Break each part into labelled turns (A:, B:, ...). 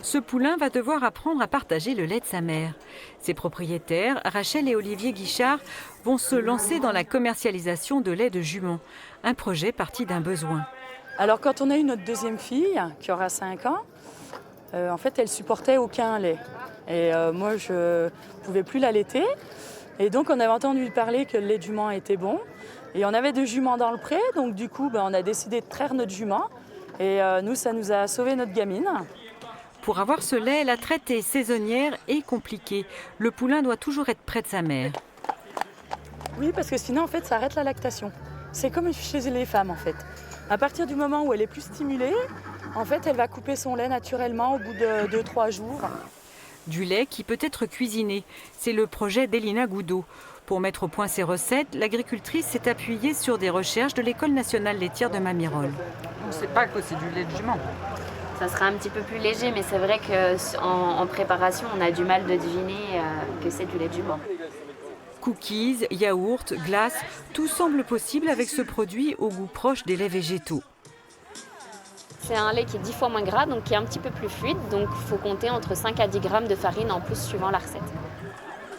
A: Ce poulain va devoir apprendre à partager le lait de sa mère. Ses propriétaires, Rachel et Olivier Guichard, vont se lancer dans la commercialisation de lait de jument, un projet parti d'un besoin.
B: Alors quand on a eu notre deuxième fille, qui aura 5 ans, en fait elle supportait aucun lait. Et moi je ne pouvais plus l'allaiter. Et donc on avait entendu parler que le lait de jument était bon. Et on avait 2 juments dans le pré, donc du coup on a décidé de traire notre jument. Et nous, ça nous a sauvé notre gamine.
A: Pour avoir ce lait, la traite est saisonnière et compliquée. Le poulain doit toujours être près de sa mère.
B: Oui, parce que sinon en fait ça arrête la lactation. C'est comme chez les femmes en fait. À partir du moment où elle est plus stimulée, en fait elle va couper son lait naturellement au bout de 2-3 jours.
A: Du lait qui peut être cuisiné. C'est le projet d'Elina Goudot. Pour mettre au point ses recettes, l'agricultrice s'est appuyée sur des recherches de l'École nationale laitière de Mamirol.
C: On ne sait pas que c'est du lait de jument.
D: Ça sera un petit peu plus léger, mais c'est vrai qu'en préparation, on a du mal de deviner que c'est du lait de jument.
A: Cookies, yaourts, glaces, tout semble possible avec ce produit au goût proche des laits végétaux.
D: C'est un lait qui est 10 fois moins gras, donc qui est un petit peu plus fluide. Donc il faut compter entre 5 à 10 grammes de farine en plus suivant la recette.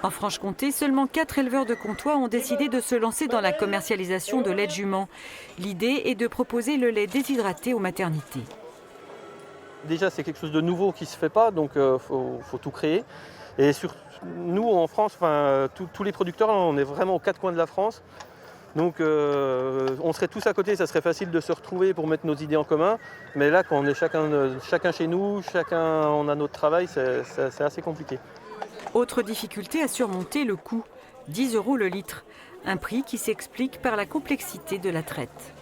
A: En Franche-Comté, seulement 4 éleveurs de Comtois ont décidé de se lancer dans la commercialisation de lait de jument. L'idée est de proposer le lait déshydraté aux maternités.
E: Déjà, c'est quelque chose de nouveau qui ne se fait pas, donc faut tout créer. Et nous, en France, tous les producteurs, on est vraiment aux 4 coins de la France. Donc on serait tous à côté, ça serait facile de se retrouver pour mettre nos idées en commun. Mais là, quand on est chacun chez nous, chacun on a notre travail, c'est assez compliqué.
A: Autre difficulté à surmonter, le coût. 10 € le litre. Un prix qui s'explique par la complexité de la traite.